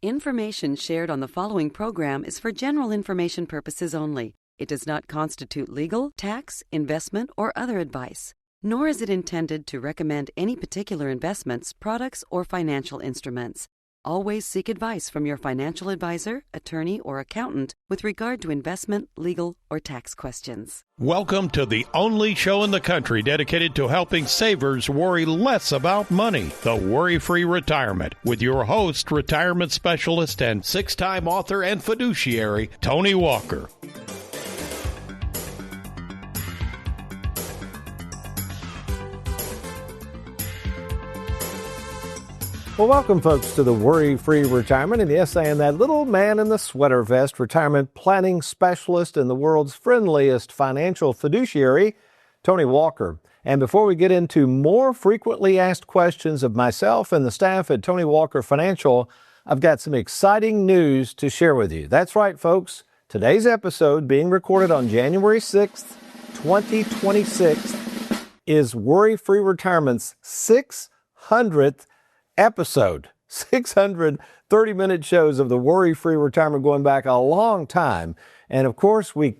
Information shared on the following program is for general information purposes only. It does not constitute legal, tax, investment, or other advice, nor is it intended to recommend any particular investments, products, or financial instruments. Always seek advice from your financial advisor, attorney, or accountant with regard to investment, legal, or tax questions. Welcome to the only show in the country dedicated to helping savers worry less about money, the Worry-Free Retirement, with your host, retirement specialist, and six-time author and fiduciary, Tony Walker. Well, welcome, folks, to the Worry-Free Retirement. And yes, I am that little man in the sweater vest, retirement planning specialist and the world's friendliest financial fiduciary, Tony Walker. And before we get into more frequently asked questions of myself and the staff at Tony Walker Financial, I've got some exciting news to share with you. That's right, folks. Today's episode, being recorded on January 6th, 2026, is Worry-Free Retirement's 600th episode. 600 30-minute shows of the Worry-Free Retirement going back a long time. And of course, we'd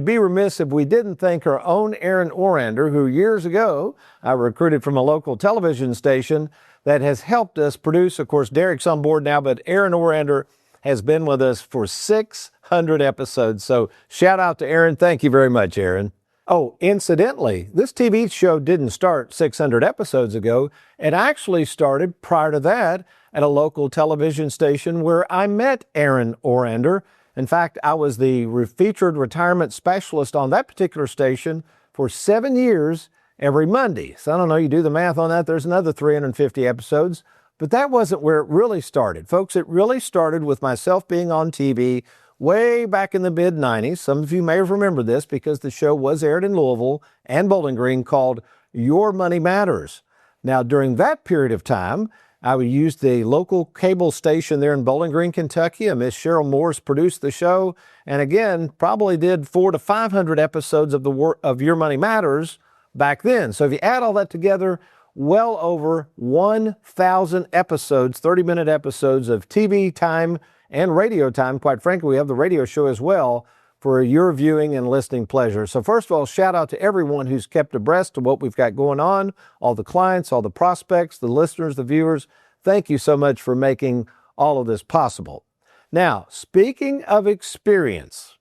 be remiss if we didn't thank our own Aaron Orander, who years ago I recruited from a local television station that has helped us produce. Of course, Derek's on board now, but Aaron Orander has been with us for 600 episodes. So shout out to Aaron. Thank you very much, Aaron. Oh, incidentally, this TV show didn't start 600 episodes ago. It actually started prior to that at a local television station where I met Aaron Orander. In fact, I was the featured retirement specialist on that particular station for 7 years every Monday. So I don't know, you do the math on that, there's another 350 episodes. But that wasn't where it really started. Folks, it really started with myself being on TV way back in the mid-90s. Some of you may have remembered this because the show was aired in Louisville and Bowling Green, called Your Money Matters. Now, during that period of time, I would use the local cable station there in Bowling Green, Kentucky. Miss Cheryl Morse produced the show, and again, probably did 400 to 500 episodes of Your Money Matters back then. So if you add all that together, well over 1,000 episodes, 30-minute episodes of TV time and radio time. Quite frankly, we have the radio show as well for your viewing and listening pleasure. So first of all, shout out to everyone who's kept abreast of what we've got going on, all the clients, all the prospects, the listeners, the viewers. Thank you so much for making all of this possible. Now, speaking of experience,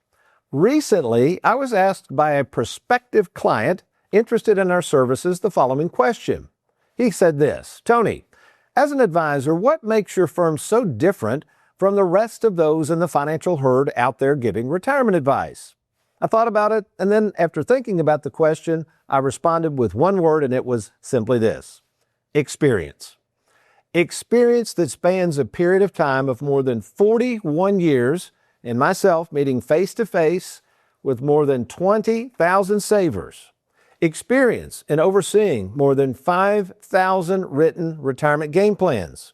recently I was asked by a prospective client interested in our services the following question. He said this: Tony, as an advisor, what makes your firm so different from the rest of those in the financial herd out there giving retirement advice? I thought about it, and then after thinking about the question, I responded with one word, and it was simply this: experience. Experience that spans a period of time of more than 41 years, and myself meeting face-to-face with more than 20,000 savers. Experience in overseeing more than 5,000 written retirement game plans.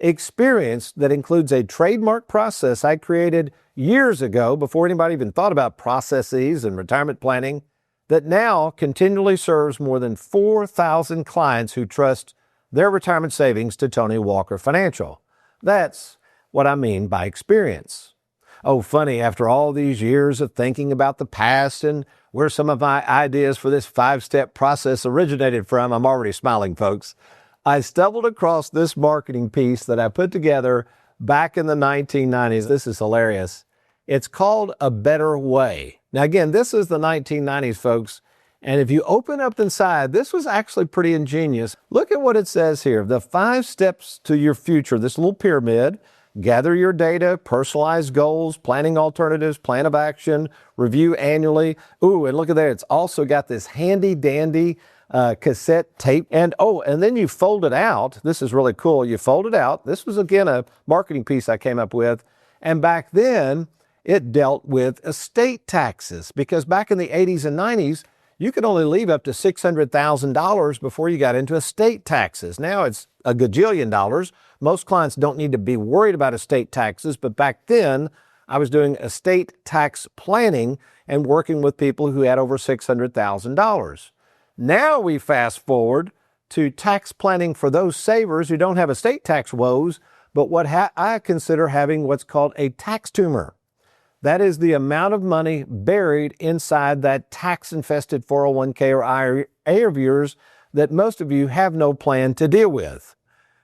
Experience that includes a trademark process I created years ago before anybody even thought about processes and retirement planning that now continually serves more than 4,000 clients who trust their retirement savings to Tony Walker Financial. That's what I mean by experience. Oh, funny, after all these years of thinking about the past and where some of my ideas for this 5-step process originated from, I'm already smiling, folks. I stumbled across this marketing piece that I put together back in the 1990s. This is hilarious. It's called A Better Way. Now, again, this is the 1990s, folks. And if you open up inside, this was actually pretty ingenious. Look at what it says here. The 5 steps to your future, this little pyramid: gather your data, personalize goals, planning alternatives, plan of action, review annually. Ooh, and look at that. It's also got this handy dandy cassette tape. And then you fold it out. This is really cool. You fold it out. This was, again, a marketing piece I came up with. And back then, it dealt with estate taxes, because back in the 80s and 90s, you could only leave up to $600,000 before you got into estate taxes. Now it's a gajillion dollars. Most clients don't need to be worried about estate taxes, but back then, I was doing estate tax planning and working with people who had over $600,000. Now we fast forward to tax planning for those savers who don't have estate tax woes, but what I consider having what's called a tax tumor. That is the amount of money buried inside that tax-infested 401k or IRA of yours that most of you have no plan to deal with.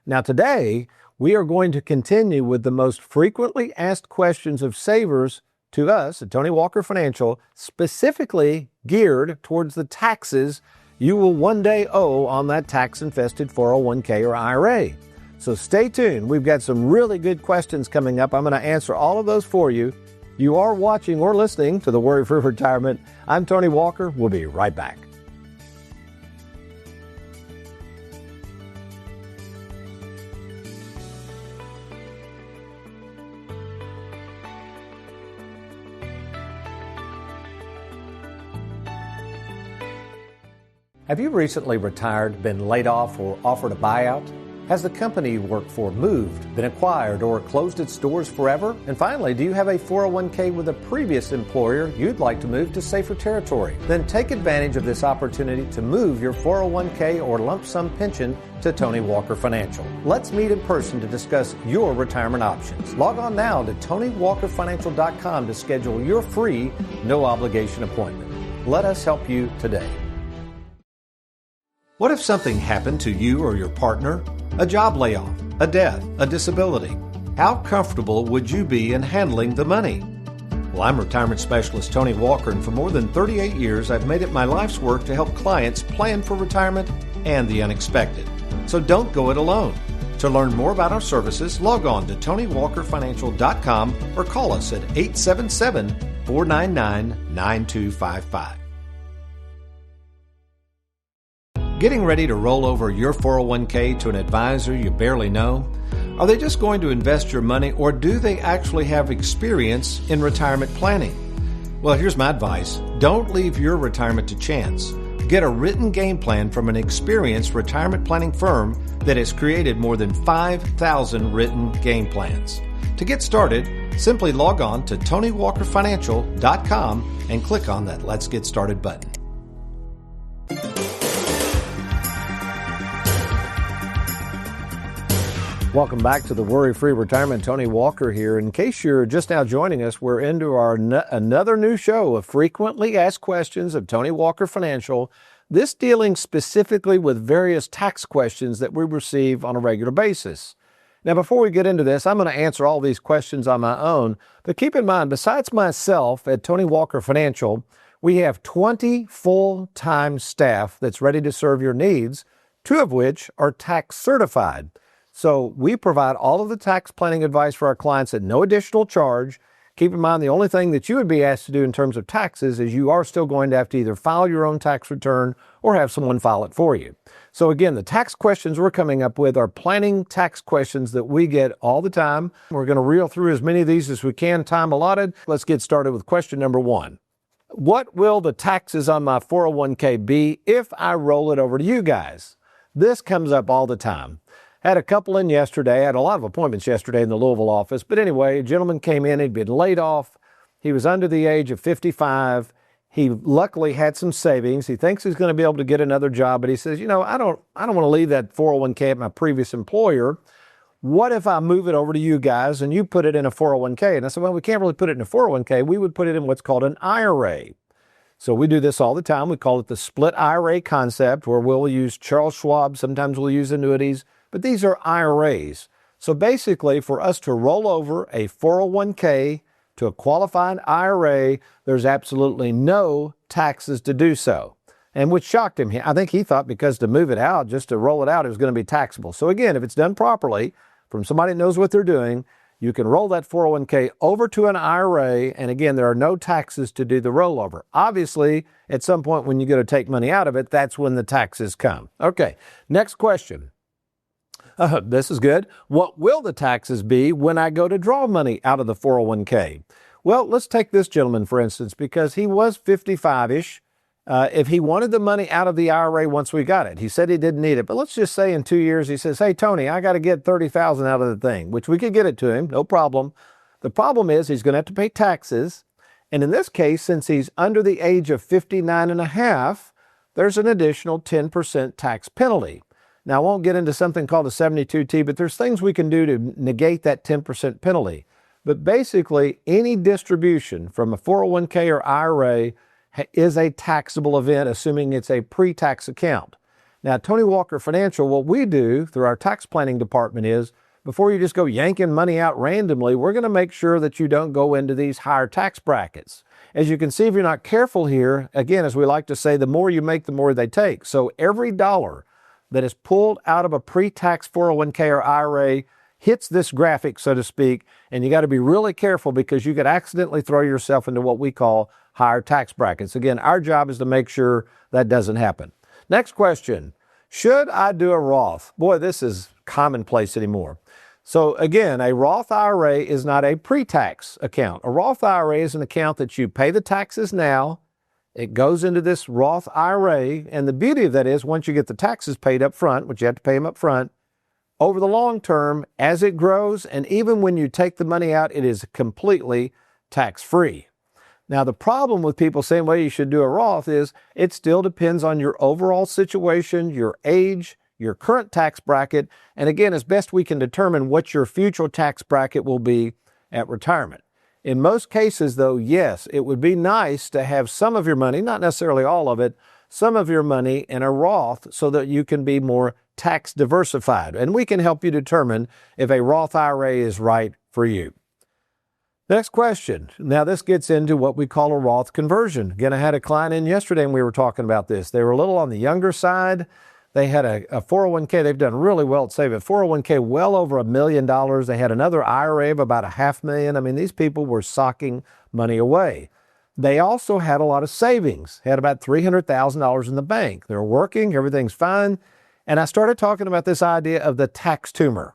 Now today, we are going to continue with the most frequently asked questions of savers to us at Tony Walker Financial, specifically geared towards the taxes you will one day owe on that tax-infested 401k or IRA. So stay tuned. We've got some really good questions coming up. I'm going to answer all of those for you. You are watching or listening to the Worry-Free Retirement. I'm Tony Walker. We'll be right back. Have you recently retired, been laid off, or offered a buyout? Has the company you work for moved, been acquired, or closed its doors forever? And finally, do you have a 401k with a previous employer you'd like to move to safer territory? Then take advantage of this opportunity to move your 401k or lump sum pension to Tony Walker Financial. Let's meet in person to discuss your retirement options. Log on now to TonyWalkerFinancial.com to schedule your free, no obligation appointment. Let us help you today. What if something happened to you or your partner? A job layoff, a death, a disability. How comfortable would you be in handling the money? Well, I'm retirement specialist Tony Walker, and for more than 38 years, I've made it my life's work to help clients plan for retirement and the unexpected. So don't go it alone. To learn more about our services, log on to TonyWalkerFinancial.com or call us at 877-499-9255. Getting ready to roll over your 401k to an advisor you barely know? Are they just going to invest your money, or do they actually have experience in retirement planning? Well, here's my advice. Don't leave your retirement to chance. Get a written game plan from an experienced retirement planning firm that has created more than 5,000 written game plans. To get started, simply log on to TonyWalkerFinancial.com and click on that Let's Get Started button. Welcome back to the Worry-Free Retirement. Tony Walker here. In case you're just now joining us, we're into our another new show of frequently asked questions of Tony Walker Financial. This dealing specifically with various tax questions that we receive on a regular basis. Now, before we get into this, I'm going to answer all these questions on my own. But keep in mind, besides myself at Tony Walker Financial, we have 20 full-time staff that's ready to serve your needs, 2 of which are tax certified. So we provide all of the tax planning advice for our clients at no additional charge. Keep in mind, the only thing that you would be asked to do in terms of taxes is you are still going to have to either file your own tax return or have someone file it for you. So again, the tax questions we're coming up with are planning tax questions that we get all the time. We're going to reel through as many of these as we can, time allotted. Let's get started with question number 1. What will the taxes on my 401k be if I roll it over to you guys? This comes up all the time. Had a couple in yesterday. I had a lot of appointments yesterday in the Louisville office. But anyway, a gentleman came in. He'd been laid off. He was under the age of 55. He luckily had some savings. He thinks he's going to be able to get another job. But he says, I don't want to leave that 401k at my previous employer. What if I move it over to you guys and you put it in a 401k? And I said, well, we can't really put it in a 401k. We would put it in what's called an IRA. So we do this all the time. We call it the split IRA concept, where we'll use Charles Schwab. Sometimes we'll use annuities. But these are IRAs. So basically, for us to roll over a 401k to a qualified IRA, there's absolutely no taxes to do so. And which shocked him. I think he thought because to move it out, just to roll it out, it was going to be taxable. So again, if it's done properly, from somebody that knows what they're doing, you can roll that 401k over to an IRA. And again, there are no taxes to do the rollover. Obviously, at some point when you go to take money out of it, that's when the taxes come. Okay, next question. This is good. What will the taxes be when I go to draw money out of the 401k? Well, let's take this gentleman, for instance, because he was 55-ish. If he wanted the money out of the IRA once we got it, he said he didn't need it. But let's just say in 2 years, he says, hey, Tony, I got to get $30,000 out of the thing, which we could get it to him, no problem. The problem is he's going to have to pay taxes. And in this case, since he's under the age of 59 and a half, there's an additional 10% tax penalty. Now, I won't get into something called a 72T, but there's things we can do to negate that 10% penalty. But basically, any distribution from a 401k or IRA is a taxable event, assuming it's a pre-tax account. Now, at Tony Walker Financial, what we do through our tax planning department is, before you just go yanking money out randomly, we're going to make sure that you don't go into these higher tax brackets. As you can see, if you're not careful here, again, as we like to say, the more you make, the more they take. So every dollar that is pulled out of a pre-tax 401k or IRA hits this graphic, so to speak, and you got to be really careful because you could accidentally throw yourself into what we call higher tax brackets. Again, our job is to make sure that doesn't happen. Next question, should I do a Roth? Boy, this is commonplace anymore. So again, a Roth IRA is not a pre-tax account. A Roth IRA is an account that you pay the taxes now. It goes into this Roth IRA, and the beauty of that is once you get the taxes paid up front, which you have to pay them up front, over the long term, as it grows, and even when you take the money out, it is completely tax-free. Now, the problem with people saying, well, you should do a Roth is it still depends on your overall situation, your age, your current tax bracket, and again, as best we can determine what your future tax bracket will be at retirement. In most cases, though, yes, it would be nice to have some of your money, not necessarily all of it, some of your money in a Roth so that you can be more tax diversified. And we can help you determine if a Roth IRA is right for you. Next question. Now, this gets into what we call a Roth conversion. Again, I had a client in yesterday and we were talking about this. They were a little on the younger side. They had a 401k. They've done really well at saving. 401k well over $1 million. They had another IRA of about $500,000. I mean, these people were socking money away. They also had a lot of savings, had about $300,000 in the bank. They're working, everything's fine. And I started talking about this idea of the tax tumor.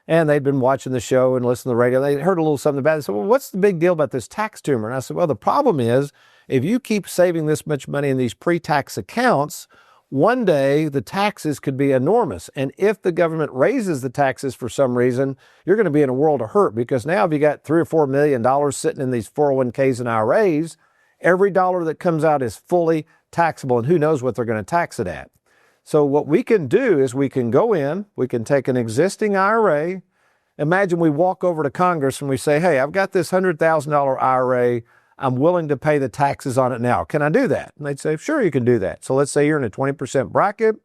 And they'd been watching the show and listening to the radio. They heard a little something about it. They said, well, what's the big deal about this tax tumor? And I said, well, the problem is if you keep saving this much money in these pre-tax accounts, one day the taxes could be enormous. And if the government raises the taxes for some reason, you're going to be in a world of hurt because now if you got $3 or $4 million sitting in these 401ks and IRAs, every dollar that comes out is fully taxable and who knows what they're going to tax it at. So what we can do is we can go in, we can take an existing IRA. Imagine we walk over to Congress and we say, hey, I've got this $100,000 IRA. I'm willing to pay the taxes on it now. Can I do that? And they'd say, sure, you can do that. So let's say you're in a 20% bracket.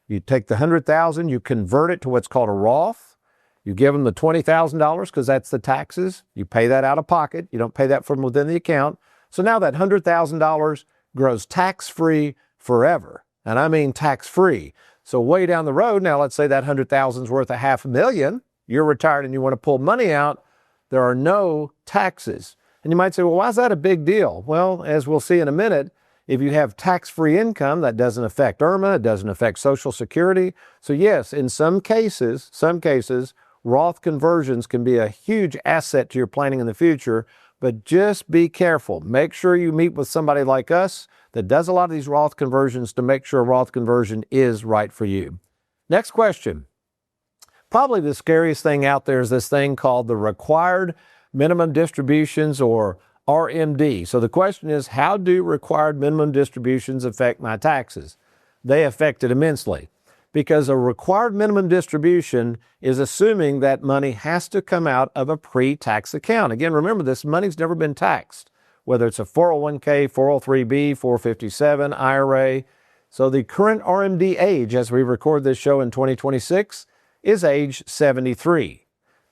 You take the $100,000, you convert it to what's called a Roth. You give them the $20,000 because that's the taxes. You pay that out of pocket. You don't pay that from within the account. So now that $100,000 grows tax-free forever. And I mean tax-free. So way down the road, now let's say that $100,000 is worth $500,000. You're retired and you want to pull money out. There are no taxes. And you might say, well, why is that a big deal? Well, as we'll see in a minute, if you have tax-free income, that doesn't affect IRMA, it doesn't affect Social Security. So yes, in some cases, Roth conversions can be a huge asset to your planning in the future, but just be careful. Make sure you meet with somebody like us that does a lot of these Roth conversions to make sure a Roth conversion is right for you. Next question. Probably the scariest thing out there is this thing called the required minimum distributions, or RMD. So the question is, how do required minimum distributions affect my taxes? They affect it immensely because a required minimum distribution is assuming that money has to come out of a pre-tax account. Again, remember, this money's never been taxed, whether it's a 401k, 403b, 457, IRA. So the current RMD age, as we record this show in 2026, is age 73.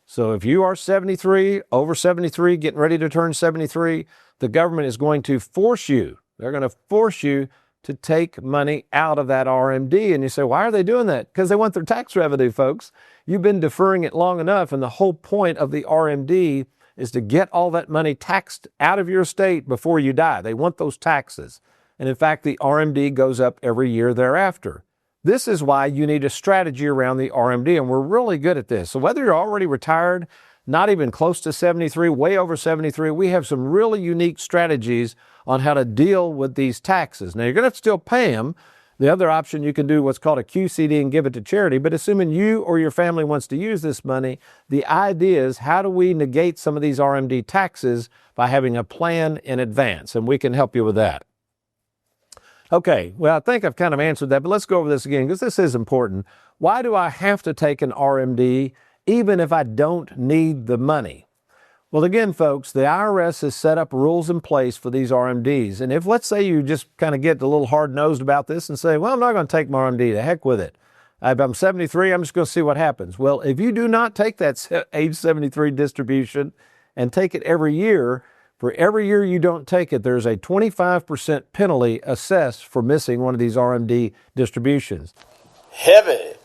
So if you are 73, over 73, getting ready to turn 73, the government is going to force you, they're going to force you to take money out of that RMD. And you say, why are they doing that? Because they want their tax revenue, folks. You've been deferring it long enough, and the whole point of the RMD is to get all that money taxed out of your estate before you die. They want those taxes. And in fact, the RMD goes up every year thereafter. This is why you need a strategy around the RMD, and we're really good at this. So whether you're already retired, not even close to 73, way over 73, we have some really unique strategies on how to deal with these taxes. Now, you're going to still pay them. The other option, you can do what's called a QCD and give it to charity, but assuming you or your family wants to use this money, the idea is how do we negate some of these RMD taxes by having a plan in advance, and we can help you with that. Okay, well, I think I've kind of answered that, but let's go over this again because this is important. Why do I have to take an RMD even if I don't need the money? Well, again, folks, the IRS has set up rules in place for these RMDs. And if, let's say, you just kind of get a little hard-nosed about this and say, well, I'm not going to take my RMD, to heck with it. If I'm 73, I'm just going to see what happens. Well, if you do not take that age 73 distribution and take it every year, for every year you don't take it, there's a 25% penalty assessed for missing one of these RMD distributions. Heavy.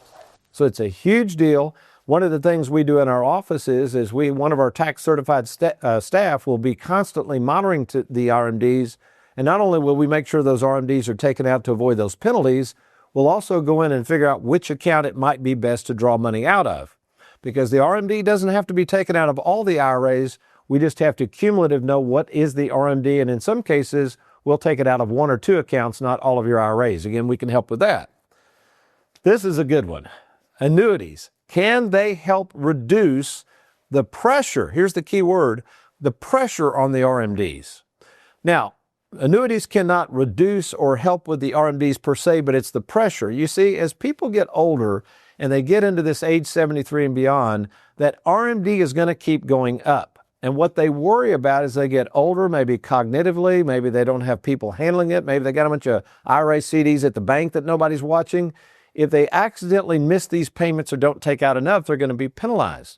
So it's a huge deal. One of the things we do in our office is one of our tax certified staff will be constantly monitoring the RMDs. And not only will we make sure those RMDs are taken out to avoid those penalties, we'll also go in and figure out which account it might be best to draw money out of. Because the RMD doesn't have to be taken out of all the IRAs. We just have to cumulative know what is the RMD. And in some cases, we'll take it out of one or two accounts, not all of your IRAs. Again, we can help with that. This is a good one. Annuities. Can they help reduce the pressure? Here's the key word, the pressure on the RMDs. Now, annuities cannot reduce or help with the RMDs per se, but it's the pressure. You see, as people get older and they get into this age 73 and beyond, that RMD is going to keep going up. And what they worry about is they get older, maybe cognitively, maybe they don't have people handling it, maybe they got a bunch of IRA CDs at the bank that nobody's watching. If they accidentally miss these payments or don't take out enough, they're going to be penalized.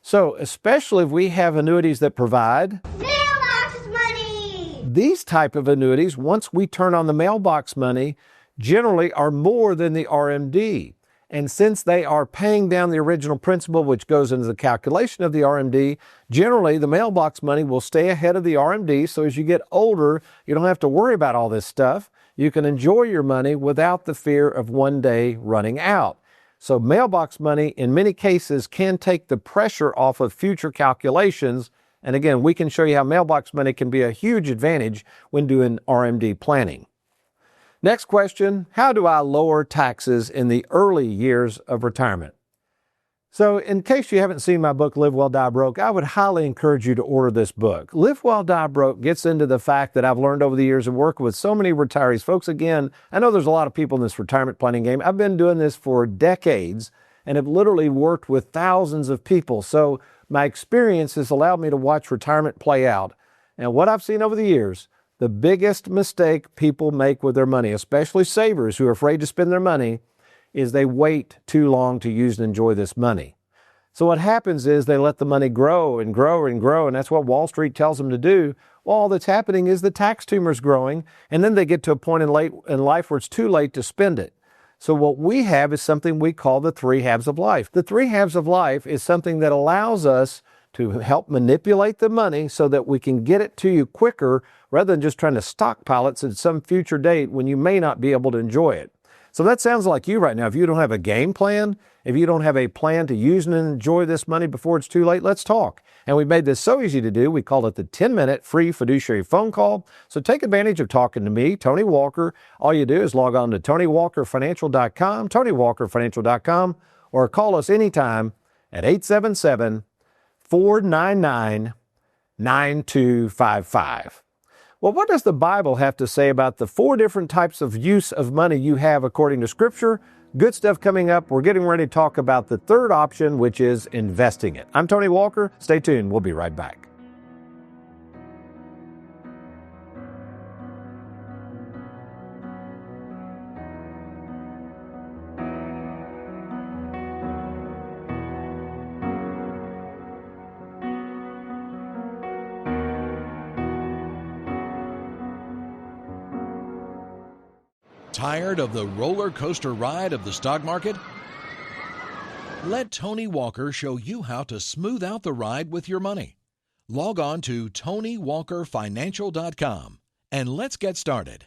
So especially if we have annuities that provide mailbox money. These type of annuities, once we turn on the mailbox money, generally are more than the RMD. And since they are paying down the original principal, which goes into the calculation of the RMD, generally the mailbox money will stay ahead of the RMD. So as you get older, you don't have to worry about all this stuff. You can enjoy your money without the fear of one day running out. So mailbox money, in many cases, can take the pressure off of future calculations. And again, we can show you how mailbox money can be a huge advantage when doing RMD planning. Next question, how do I lower taxes in the early years of retirement? So in case you haven't seen my book, Live Well, Die Broke, I would highly encourage you to order this book. Live Well, Die Broke gets into the fact that I've learned over the years of working with so many retirees. Folks, again, I know there's a lot of people in this retirement planning game. I've been doing this for decades and have literally worked with thousands of people. So my experience has allowed me to watch retirement play out. And what I've seen over the years, the biggest mistake people make with their money, especially savers who are afraid to spend their money, is they wait too long to use and enjoy this money. So what happens is they let the money grow and grow and grow, and that's what Wall Street tells them to do. Well, all that's happening is the tax tumor's growing, and then they get to a point in life where it's too late to spend it. So what we have is something we call the 3 halves of life. The 3 halves of life is something that allows us to help manipulate the money so that we can get it to you quicker rather than just trying to stockpile it at some future date when you may not be able to enjoy it. So that sounds like you right now. If you don't have a game plan, if you don't have a plan to use and enjoy this money before it's too late, let's talk. And we made this so easy to do. We call it the 10-minute free fiduciary phone call. So take advantage of talking to me, Tony Walker. All you do is log on to TonyWalkerFinancial.com, TonyWalkerFinancial.com, or call us anytime at 877-499-9255. Well, what does the Bible have to say about the 4 different types of use of money you have according to Scripture? Good stuff coming up. We're getting ready to talk about the third option, which is investing it. I'm Tony Walker. Stay tuned. We'll be right back. Tired of the roller coaster ride of the stock market? Let Tony Walker show you how to smooth out the ride with your money. Log on to TonyWalkerFinancial.com and let's get started.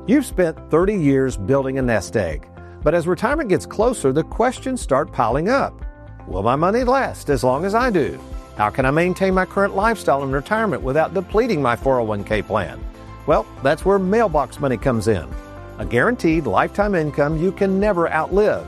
You've spent 30 years building a nest egg, but as retirement gets closer, the questions start piling up. Will my money last as long as I do? How can I maintain my current lifestyle in retirement without depleting my 401k plan? Well, that's where mailbox money comes in. A guaranteed lifetime income you can never outlive.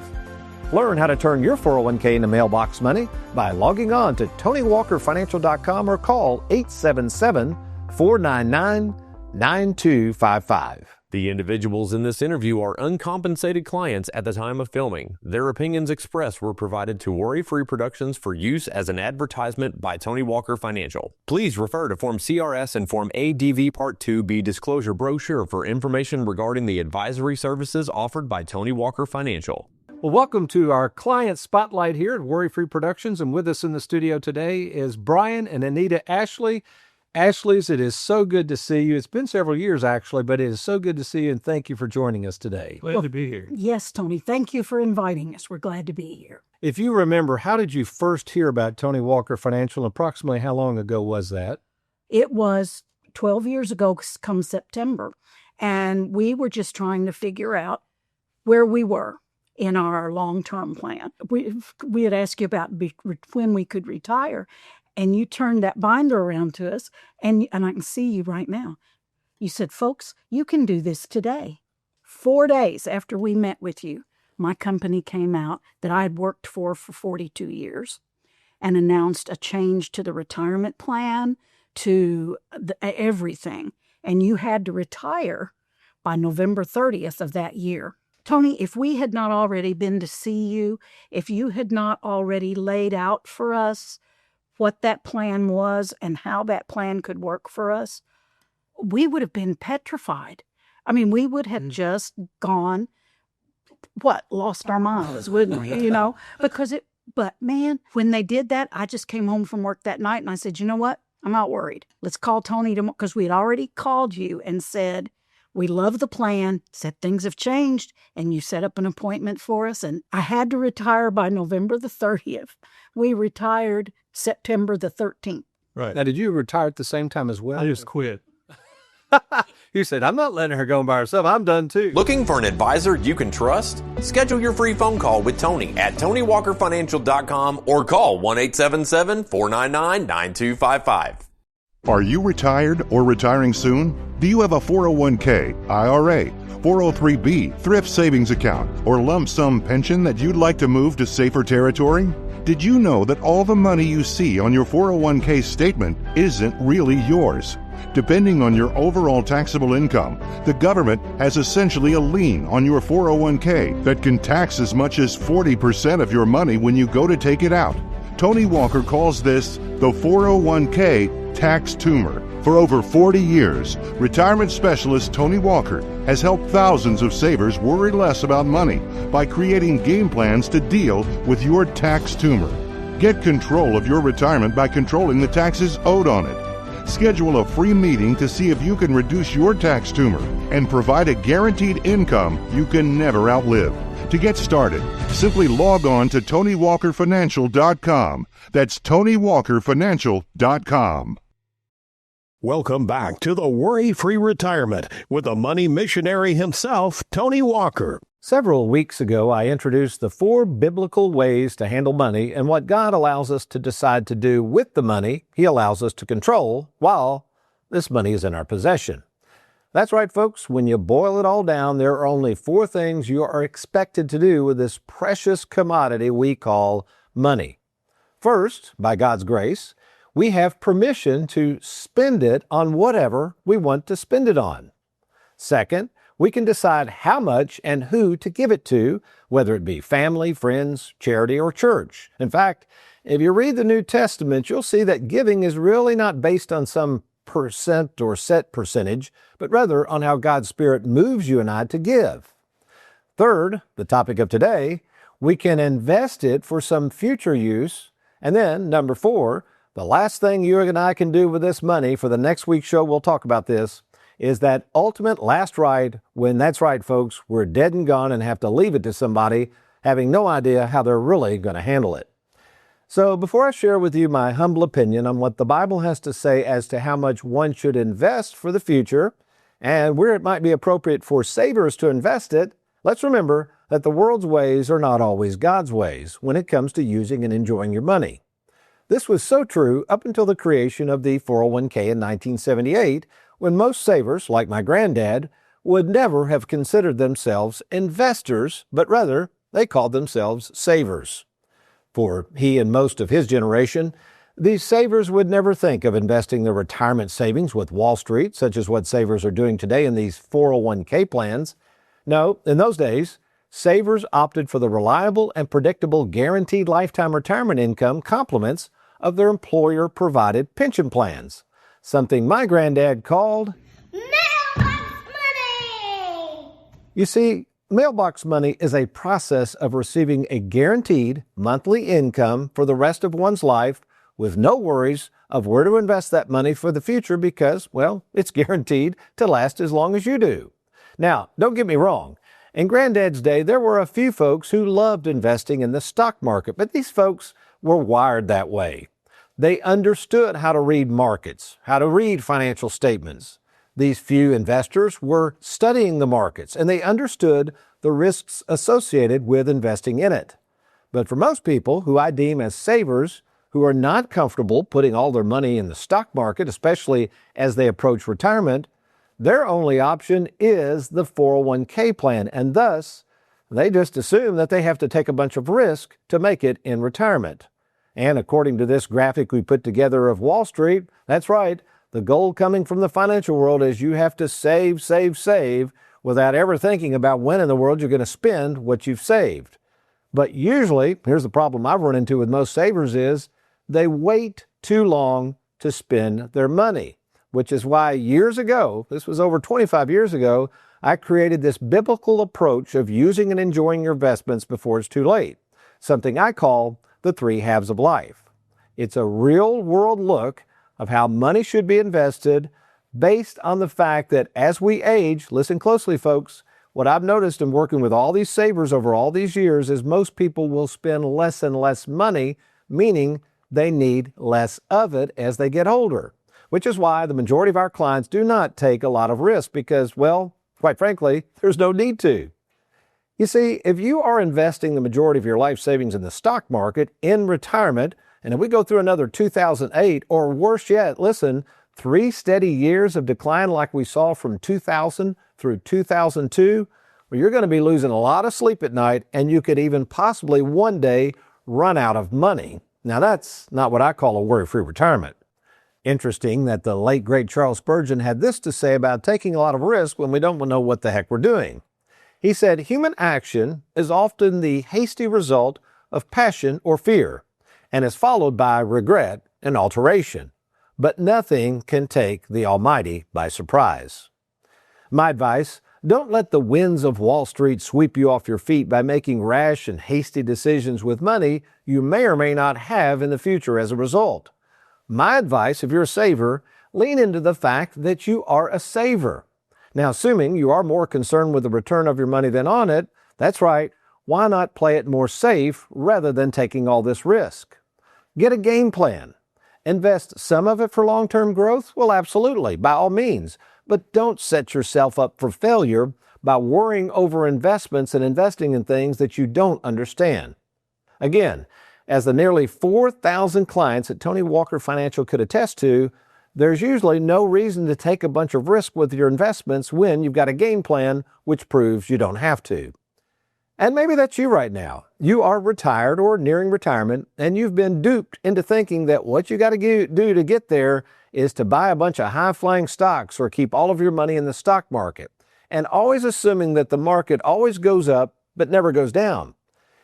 Learn how to turn your 401k into mailbox money by logging on to TonyWalkerFinancial.com or call 877-499-9255. The individuals in this interview are uncompensated clients at the time of filming. Their opinions expressed were provided to Worry Free Productions for use as an advertisement by Tony Walker Financial. Please refer to Form CRS and Form ADV Part 2B Disclosure Brochure for information regarding the advisory services offered by Tony Walker Financial. Well, welcome to our client spotlight here at Worry Free Productions. And with us in the studio today is Brian and Anita Ashley. Ashley's, it is so good to see you. It's been several years, actually, but it is so good to see you, and thank you for joining us today. Glad to be here. Yes, Tony. Thank you for inviting us. We're glad to be here. If you remember, how did you first hear about Tony Walker Financial? Approximately how long ago was that? It was 12 years ago come September, and we were just trying to figure out where we were in our long-term plan. We had asked you about when we could retire, and you turned that binder around to us, and I can see you right now. You said, folks, you can do this today. 4 days after we met with you, my company came out that I had worked for 42 years and announced a change to the retirement plan, to everything. And you had to retire by November 30th of that year. Tony, if we had not already been to see you, if you had not already laid out for us what that plan was and how that plan could work for us, we would have been petrified. I mean, we would have just gone, lost our minds, wouldn't we? But man, when they did that, I just came home from work that night and I said, you know what? I'm not worried. Let's call Tony tomorrow, because we had already called you and said, we love the plan, said things have changed, and you set up an appointment for us. And I had to retire by November the 30th. We retired September the 13th. Right. Now, did you retire at the same time as well? I just quit. You said, I'm not letting her go by herself. I'm done too. Looking for an advisor you can trust? Schedule your free phone call with Tony at TonyWalkerFinancial.com or call 1-877-499-9255. Are you retired or retiring soon? Do you have a 401k, IRA, 403b, thrift savings account, or lump sum pension that you'd like to move to safer territory? Did you know that all the money you see on your 401k statement isn't really yours? Depending on your overall taxable income, the government has essentially a lien on your 401k that can tax as much as 40% of your money when you go to take it out. Tony Walker calls this the 401k tax tumor. For over 40 years, retirement specialist Tony Walker has helped thousands of savers worry less about money by creating game plans to deal with your tax tumor. Get control of your retirement by controlling the taxes owed on it. Schedule a free meeting to see if you can reduce your tax tumor and provide a guaranteed income you can never outlive. To get started, simply log on to TonyWalkerFinancial.com. That's TonyWalkerFinancial.com. Welcome back to the Worry-Free Retirement with the money missionary himself, Tony Walker. Several weeks ago, I introduced the 4 biblical ways to handle money and what God allows us to decide to do with the money He allows us to control while this money is in our possession. That's right, folks. When you boil it all down, there are only 4 things you are expected to do with this precious commodity we call money. First, by God's grace, we have permission to spend it on whatever we want to spend it on. Second, we can decide how much and who to give it to, whether it be family, friends, charity, or church. In fact, if you read the New Testament, you'll see that giving is really not based on some percent or set percentage, but rather on how God's Spirit moves you and I to give. Third, the topic of today, we can invest it for some future use. And then, number 4, the last thing you and I can do with this money, for the next week's show, we'll talk about this, is that ultimate last ride when, that's right, folks, we're dead and gone and have to leave it to somebody having no idea how they're really going to handle it. So before I share with you my humble opinion on what the Bible has to say as to how much one should invest for the future and where it might be appropriate for savers to invest it, let's remember that the world's ways are not always God's ways when it comes to using and enjoying your money. This was so true up until the creation of the 401k in 1978, when most savers, like my granddad, would never have considered themselves investors, but rather they called themselves savers. For he and most of his generation, These savers would never think of investing their retirement savings with Wall Street, such as what savers are doing today in these 401k plans. No, in those days, savers opted for the reliable and predictable guaranteed lifetime retirement income complements of their employer-provided pension plans, something my granddad called Mailbox money! You see, mailbox money is a process of receiving a guaranteed monthly income for the rest of one's life with no worries of where to invest that money for the future because, well, it's guaranteed to last as long as you do. Now, don't get me wrong. In Granddad's day, there were a few folks who loved investing in the stock market, but these folks were wired that way. They understood how to read markets, how to read financial statements. These few investors were studying the markets, and they understood the risks associated with investing in it. But for most people who I deem as savers, who are not comfortable putting all their money in the stock market, especially as they approach retirement, their only option is the 401k plan, and thus they just assume that they have to take a bunch of risk to make it in retirement. And according to this graphic we put together of Wall Street, that's right, the gold coming from the financial world is you have to save, save, save without ever thinking about when in the world you're going to spend what you've saved. But usually, here's the problem I've run into with most savers is they wait too long to spend their money, which is why years ago, this was over 25 years ago, I created this biblical approach of using and enjoying your investments before it's too late, something I call the 3 halves of life. It's a real-world look of how money should be invested based on the fact that as we age, listen closely, folks, what I've noticed in working with all these savers over all these years is most people will spend less and less money, meaning they need less of it as they get older, which is why the majority of our clients do not take a lot of risk because, well, quite frankly, there's no need to. You see, if you are investing the majority of your life savings in the stock market in retirement, and if we go through another 2008, or worse yet, listen, 3 steady years of decline like we saw from 2000 through 2002, well, you're going to be losing a lot of sleep at night, and you could even possibly one day run out of money. Now, that's not what I call a worry-free retirement. Interesting that the late, great Charles Spurgeon had this to say about taking a lot of risk when we don't know what the heck we're doing. He said, human action is often the hasty result of passion or fear, and is followed by regret and alteration. But nothing can take the Almighty by surprise. My advice, don't let the winds of Wall Street sweep you off your feet by making rash and hasty decisions with money you may or may not have in the future as a result. My advice, if you're a saver, lean into the fact that you are a saver. Now, assuming you are more concerned with the return of your money than on it, that's right, why not play it more safe rather than taking all this risk? Get a game plan. Invest some of it for long-term growth? Well, absolutely, by all means. But don't set yourself up for failure by worrying over investments and investing in things that you don't understand. Again, as the nearly 4,000 clients that Tony Walker Financial could attest to, there's usually no reason to take a bunch of risk with your investments when you've got a game plan which proves you don't have to. And maybe that's you right now. You are retired or nearing retirement, and you've been duped into thinking that what you got to do to get there is to buy a bunch of high-flying stocks or keep all of your money in the stock market, and always assuming that the market always goes up but never goes down.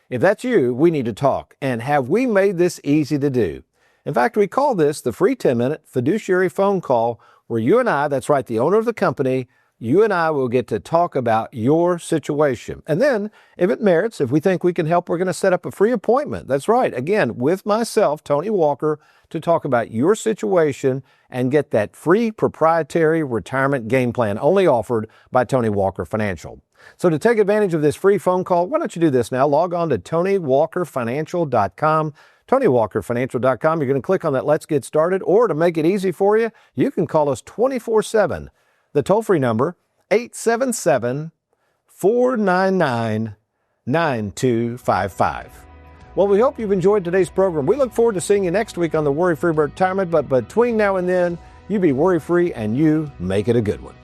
If that's you, we need to talk. And have we made this easy to do? In fact, we call this the free 10-minute fiduciary phone call where you and I, that's right, the owner of the company, you and I will get to talk about your situation. And then, if it merits, if we think we can help, we're going to set up a free appointment. That's right, again, with myself, Tony Walker, to talk about your situation and get that free proprietary retirement game plan only offered by Tony Walker Financial. So to take advantage of this free phone call, why don't you do this now? Log on to TonyWalkerFinancial.com. TonyWalkerFinancial.com. You're going to click on that Let's Get Started, or to make it easy for you, you can call us 24/7. The toll-free number, 877-499-9255. Well, we hope you've enjoyed today's program. We look forward to seeing you next week on the Worry-Free Retirement, but between now and then, you be worry-free and you make it a good one.